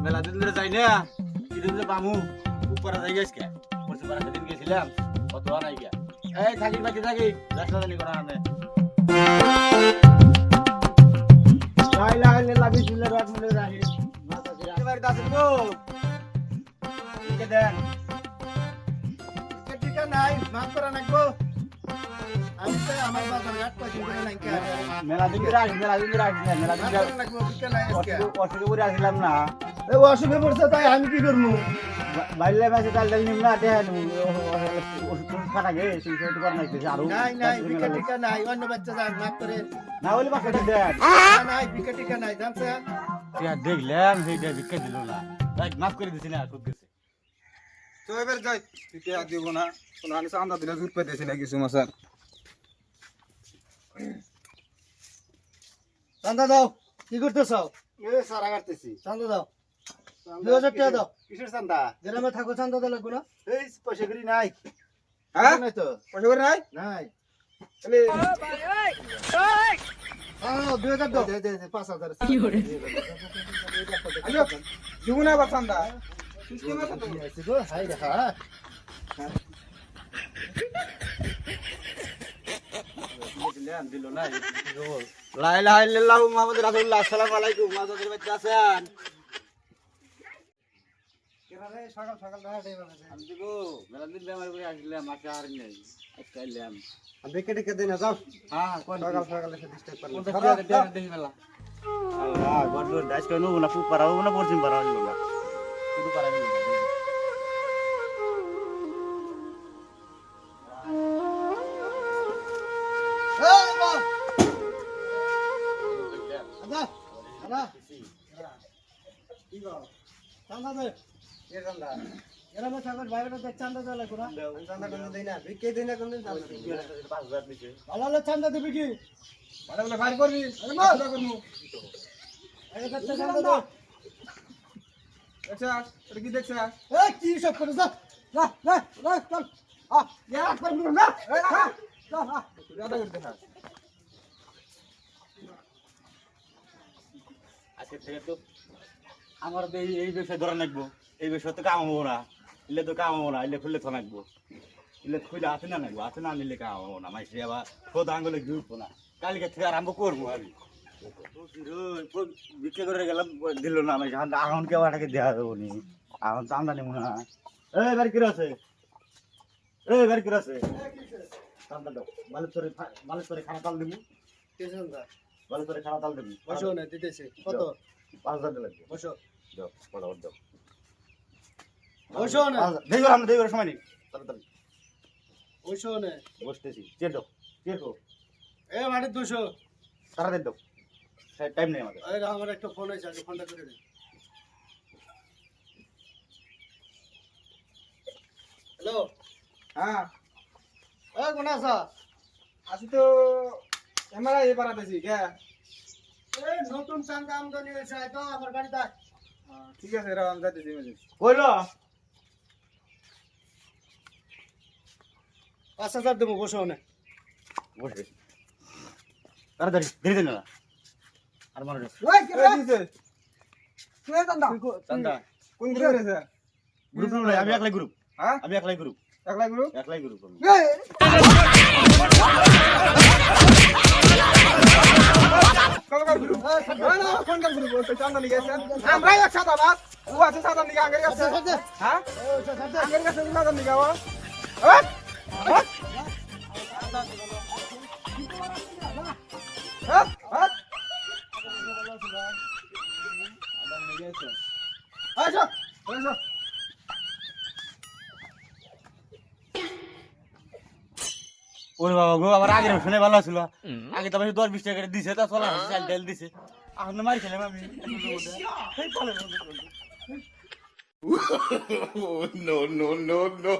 মেলা দিন ধরে যাই না কিদিন যে পামু উপরে যাই গেছ কে পরশু পারা সেদিন গেছিলাম কত নাই গিয়া এই থাকি বাকি থাকি রাস্তা জানি করা আনে লাইলা লাইলা বিজুলে রাত মনে রাখি মাথা দিরা এবার দাসে গো কে দেন টিকা নাই মাফ করা নাকবো আমি তো আমার বাজার ঘাট পাইছি করে নাই কে মেলা দিন ধরে আসি মেলা দিন ধরে আসি মেলা দিন ধরে নাকবো টিকা নাই আজকে অসুখ করে আসলাম না এ অসুখে পড়ছে তাই আমি কি করব বাইলে মাসে কাল দিন না দেন ওষুধ খাটা গে সেই তো কর নাই আর নাই নাই টিকা নাই অন্য বাচ্চা যা মাফ করে না হলে বাচ্চাটা দেন নাই টিকা নাই জানছ তুই দেখলাম সেইটা ভিক্ষা দিল না তাই মাফ করে দিছি না খুব গেছে তো এবার যাই টিকা দিব না কোন আনি চান্দা দিলে জুট পেতেছি না কিছু মাসার চান্দা দাও কি করতেছ এ সারা কাটতেছি চান্দা দাও 2000 টাকা দাও কিসের চান্দা গ্রামে থাকো চান্দা দাও লাগবে না এই পয়সা করি নাই হ্যাঁ নাই তো পয়সা করে নাই নাই তাহলে 2000 দাও দে 5000 কি করে আইও দিব না বা চান্দা সিস্টেমে কত গো হাই দেখা দিলাম দিল না লা ইলাহা ইল্লাল্লাহু মুহাম্মাদুর রাসূলুল্লাহ আসসালামু আলাইকুম মাজাদের বাচ্চা আছেন কেরারে সকাল সকাল দেখা দেই বাবা আমি দিব মেলা দিন বেমার করে আসলাম মাকে আর নেই আজকাইলাম আমি কেটে কেটে না যাও হ্যাঁ কোন সকাল সকাল এসে ডিস্টার্ব করলাম দেখি মেলা আল্লাহ গড দাস কেন না খুব পারাও না পড়ছিম পারাও না শুধু পারাবি না এই মা আদা আদা কি গো চান্দা দে কে চান্দা গ্রামে থাকো বাইরে দেখ চান্দা দাও লাগবে না চান্দা কোন দেই না বিকে দেই না কোন দিন চান্দা 5000 দিছে ভালো চান্দা দিবি কি মানে বলে বাইর করবি আরে মা চান্দা করমু এই কাছে চান্দা দাও আচ্ছা এটা কি দেখছ এই কি সব করে যা যা যা যা চল আ ইয়া কর না এই যা যা দাদা করে দেখা আজকে থেকে তো আমার তো এই ব্যবসায় ধরে রাখবো এই ব্যবসা তো কামাবো না ইলে তো কামাবো না ইলে খুললে তো রাখবো ইলে খুলে আছে না রাখবো আছে না নিলে কামাবো না মাইসে আবার খোদ আঙ্গুলে ঘুরবো না কালকে থেকে আরম্ভ করবো আমি বিক্রি করে গেলাম দিল না আমি এখন কেউ আটাকে দেওয়া দেবো নি এখন চান্দা নেবো না এই বাড়ি কিরে আছে এই বাড়ি কিরে আছে চান্দা দাও মালিক করে খানা তাল দেবো কি চান্দা মালিক করে খানা তাল দেবো বসো না দিতেছি কত 5000 লাগবে বসো দাও ফটাফট দাও বসো না দেখো আমরা দেখো সময় নেই তাড়াতাড়ি বসো না বসতেছি চেয়ে দাও চেয়ে দাও এ মানে 200 তাড়াতাড়ি দাও টাইম নেই আমাদের এই আমার একটা ফোন আছে আগে ফোনটা করে দে হ্যালো হ্যাঁ এ কোন আছা আসি তো আমরা এই পারাতেছি কে এই নতুন চান্দা আমদানি হয়েছে তো আমার গাড়ি দেখ ঠিক আছে এরা আমি যাইতেছি মাঝে কইলো 5000 দেবো বসো না বসে তাড়াতাড়ি দেরি দেন না আর মনে রাখ ওই কে এই দিছে কে চান্দা চান্দা কোন গ্রুপ রেছে গ্রুপ নয় আমি একলাই গ্রুপ হ্যাঁ আমি একলাই গ্রুপ একলা গ্রুপ একলাই গ্রুপ আমি এই কলকা গ্রুপ না না কোন গ্রুপ বলতে চান্দা নিয়ে গেছে আমরা একসাথে বাস ও আছে সাদা নিয়ে আঙ্গের কাছে হ্যাঁ আঙ্গের কাছে সাদা নিয়ে গাওয়া হ্যাঁ হ্যাঁ হ্যাঁ হ্যাঁ আচ্ছা আচ্ছা ওরে বাবা গো আমার আগের শুনে ভালো ছিল আগে তো আমি 10-20 টাকা করে দিছে তা চলা চাল তেল দিছে এখন মারি খেলাম আমি এই চলে no, no, no, no.